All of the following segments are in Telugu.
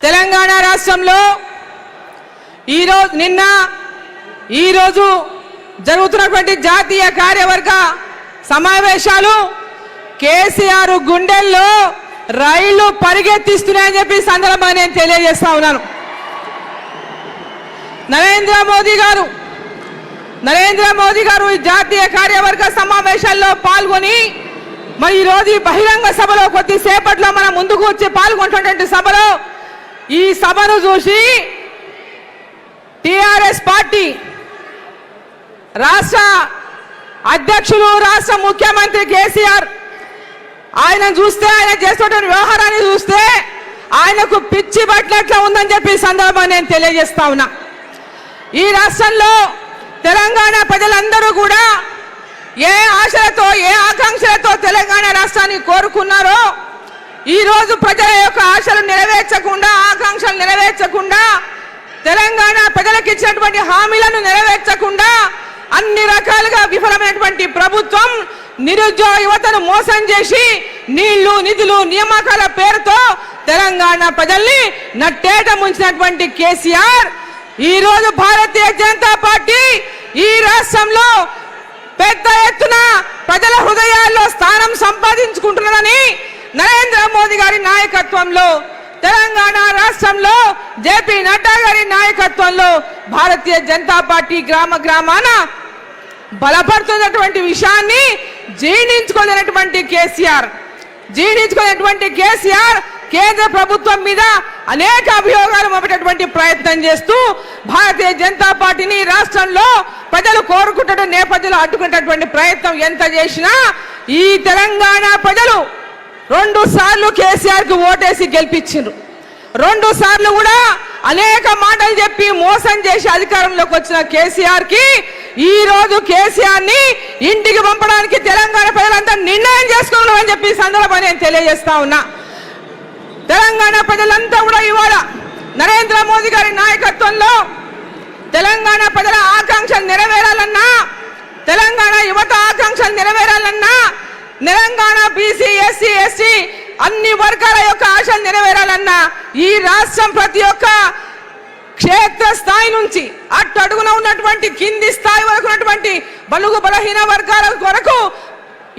తెలంగాణ రాష్ట్రంలో ఈరోజు జరుగుతున్నటువంటి జాతీయ కార్యవర్గ సమావేశాలు కేసీఆర్ గుండెల్లో రైళ్లు పరిగెత్తిస్తున్నాయని చెప్పి సందర్భంగా నేను తెలియజేస్తా ఉన్నాను. నరేంద్ర మోదీ గారు ఈ జాతీయ కార్యవర్గ సమావేశాల్లో పాల్గొని మరి ఈరోజు ఈ బహిరంగ సభలో కొద్దిసేపట్లో మన ముందుకు వచ్చి పాల్గొంటున్నటువంటి సభలో ఈ సభను చూసి టిఆర్ఎస్ పార్టీ రాష్ట్ర అధ్యక్షులు రాష్ట్ర ముఖ్యమంత్రి కేసీఆర్ ఆయన చూస్తే ఆయన చేస్తున్న వ్యవహారాన్ని చూస్తే ఆయనకు పిచ్చి పట్టినట్లు ఉందని చెప్పి సందర్భంగా నేను తెలియజేస్తా ఉన్నా. ఈ రాష్ట్రంలో తెలంగాణ ప్రజలందరూ కూడా ఏ ఆశలతో ఏ ఆకాంక్షలతో తెలంగాణ రాష్ట్రాన్ని కోరుకున్నారో ఈ రోజు ప్రజల యొక్క ఆశలు నెరవేర్చకుండా ఆకాంక్షలు నెరవేర్చకుండా తెలంగాణ ప్రజలకు ఇచ్చినటువంటి హామీలను నెరవేర్చకుండా అన్ని రకాలుగా విఫలమైనటువంటి ప్రభుత్వం నిరుద్యోగ యువతను మోసం చేసి నీళ్లు నిధులు నియామకాల పేరుతో తెలంగాణ ప్రజల్ని నట్టేట ముంచినటువంటి కేసీఆర్ ఈ రోజు భారతీయ జనతా పార్టీ ఈ రాష్ట్రంలో పెద్ద ఎత్తున ప్రజల హృదయాల్లో స్థానం సంపాదించుకుంటున్నదని నరేంద్ర మోదీ గారి నాయకత్వంలో తెలంగాణ రాష్ట్రంలో జేపీ నడ్డా గారి నాయకత్వంలో భారతీయ జనతా పార్టీ గ్రామాన బలపడుతున్నటువంటి విషయాన్ని జీర్ణించుకోలేనటువంటి కేసీఆర్ కేంద్ర ప్రభుత్వం మీద అనేక అభియోగాలు మోపేటటువంటి ప్రయత్నం చేస్తూ భారతీయ జనతా పార్టీని రాష్ట్రంలో ప్రజలు కోరుకుంటున్న నేపథ్యంలో అడ్డుకునేటటువంటి ప్రయత్నం ఎంత చేసినా ఈ తెలంగాణ ప్రజలు 2 సార్లు కేసీఆర్ కు ఓటేసి గెలిపించారు. 2 సార్లు కూడా అనేక మాటలు చెప్పి మోసం చేసి అధికారంలోకి వచ్చిన కేసీఆర్ కి ఈ రోజు కేసీఆర్ ని ఇంటికి పంపడానికి తెలంగాణ ప్రజలంతా నిర్ణయం చేసుకున్నారని చెప్పి సందర్భంగా నేను తెలియజేస్తా ఉన్నా. తెలంగాణ ప్రజలంతా కూడా ఇవాళ నరేంద్ర మోదీ గారి నాయకత్వంలో తెలంగాణ ప్రజల ఆకాంక్షలు నెరవేరాలన్నా తెలంగాణ యువత ఆకాంక్షలు నెరవేరాలన్నా తెలంగాణ బీసీ ఎస్సీ ఎస్టీ అన్ని వర్గాల యొక్క ఆశలు నెరవేరాలన్నా ఈ రాష్ట్రం ప్రతి ఒక్క క్షేత్ర స్థాయి నుంచి అట్టడుగున ఉన్నటువంటి కింది స్థాయి వరకు ఉన్నటువంటి బలుగు బలహీన వర్గాల కొరకు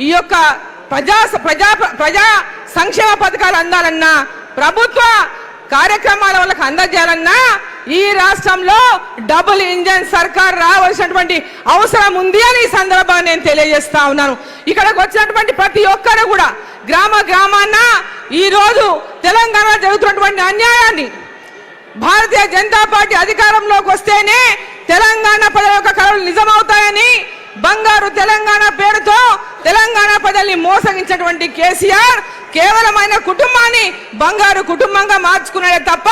ఈ యొక్క ప్రజా సంక్షేమ పథకాలు అందాలన్నా ప్రభుత్వ కార్యక్రమాల వాళ్ళకి అందజేయాలన్నా ఈ రాష్ట్రంలో డబుల్ ఇంజన్ సర్కార్ రావాల్సినటువంటి అవసరం ఉంది అని ఈ సందర్భంగా నేను తెలియజేస్తా ఉన్నాను. ఇక్కడికి వచ్చినటువంటి ప్రతి ఒక్కరు కూడా గ్రామాన ఈ రోజు తెలంగాణలో జరుగుతున్నటువంటి అన్యాయాన్ని భారతీయ జనతా పార్టీ అధికారంలోకి వస్తేనే తెలంగాణ ప్రజల యొక్క కలలు నిజమవుతాయని బంగారు తెలంగాణ పేరుతో తెలంగాణ ప్రజల్ని మోసగించినటువంటి కేసీఆర్ కేవలం ఆయన కుటుంబాన్ని బంగారు కుటుంబంగా మార్చుకున్నాడే తప్ప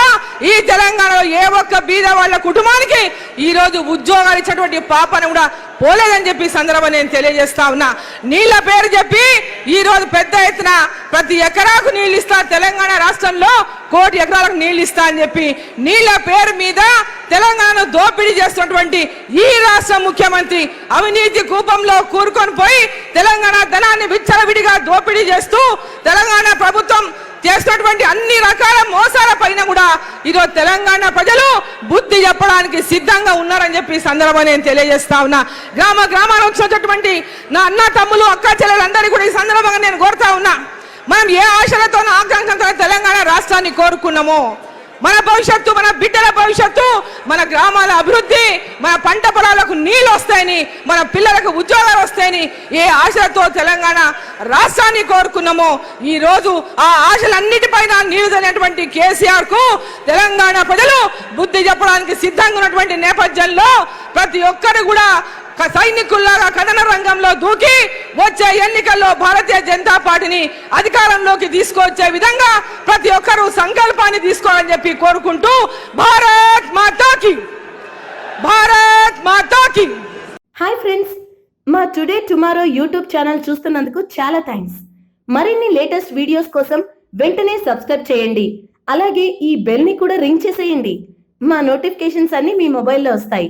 ఈ తెలంగాణలో ఏ ఒక్క బీద వాళ్ళ కుటుంబానికి ఈ రోజు ఉద్యోగాలు ఇచ్చినటువంటి పాపను కూడా పోలేదని చెప్పి సందర్భంగా నేను తెలియజేస్తా ఉన్నా. నీళ్ల పేరు చెప్పి ఈ రోజు పెద్ద ఎత్తున ప్రతి ఎకరాకు నీళ్లు ఇస్తా తెలంగాణ రాష్ట్రంలో 1 కోటి ఎకరాలకు నీళ్లు ఇస్తా అని చెప్పి నీళ్ల పేరు మీద తెలంగాణను దోపిడీ చేస్తున్నటువంటి ఈ రాష్ట్ర ముఖ్యమంత్రి అవినీతి కూపంలో కూరుకొని పోయి తెలంగాణ ధనాన్ని విచ్చలవిడిగా దోపిడీ చేస్తూ తెలంగాణ ప్రభుత్వం చేస్తున్నటువంటి అన్ని రకాల మోసాల పైన కూడా ఈరోజు తెలంగాణ ప్రజలు బుద్ధి చెప్పడానికి సిద్ధంగా ఉన్నారని చెప్పి సందర్భంగా నేను తెలియజేస్తా ఉన్నా. గ్రామాలు వచ్చినటువంటి నా అన్న తమ్ములు అక్క చెల్లెలందరినీ కూడా ఈ సందర్భంగా నేను కోరుతా ఉన్నా. మనం ఏ ఆశలతో ఆకాంక్షతో తెలంగాణ రాష్ట్రాన్ని కోరుకున్నామో మన భవిష్యత్తు మన బిడ్డల భవిష్యత్తు మన గ్రామాల అభివృద్ధి మన పంట పొలాలకు నీళ్ళు వస్తాయని మన పిల్లలకు ఉద్యోగాలు వస్తాయని ఏ ఆశలతో తెలంగాణ రాష్ట్రాన్ని కోరుకున్నామో ఈ రోజు ఆ ఆశలన్నిటిపైన నీరుదనేటువంటి కేసీఆర్ కు తెలంగాణ ప్రజలు బుద్ధి చెప్పడానికి సిద్ధంగా ఉన్నటువంటి నేపథ్యంలో ప్రతి ఒక్కరు కూడా సైనికుల్లాగా కథన రంగంలో దూకి వచ్చే ఎన్నికల్లో భారతీయ జనతా పార్టీని అధికారంలోకి తీసుకొచ్చే విధంగా ప్రతి ఒక్కరూ సంకల్పాన్ని తీసుకోవాలని చెప్పి కోరుకుంటూ భారత్ మాతాకి. హాయ్ ఫ్రెండ్స్, మా టుడే టుమారో యూట్యూబ్ ఛానల్ చూస్తున్నందుకు చాలా థ్యాంక్స్. మరిన్ని లేటెస్ట్ వీడియోస్ కోసం వెంటనే సబ్స్క్రైబ్ చేయండి. అలాగే ఈ బెల్ ని కూడా రింగ్ చేసేయండి. మా నోటిఫికేషన్స్ అన్ని మీ మొబైల్లో వస్తాయి.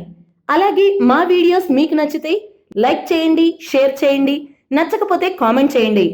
అలాగే మా వీడియోస్ మీకు నచ్చితే లైక్ చేయండి, షేర్ చేయండి, నచ్చకపోతే కామెంట్ చేయండి.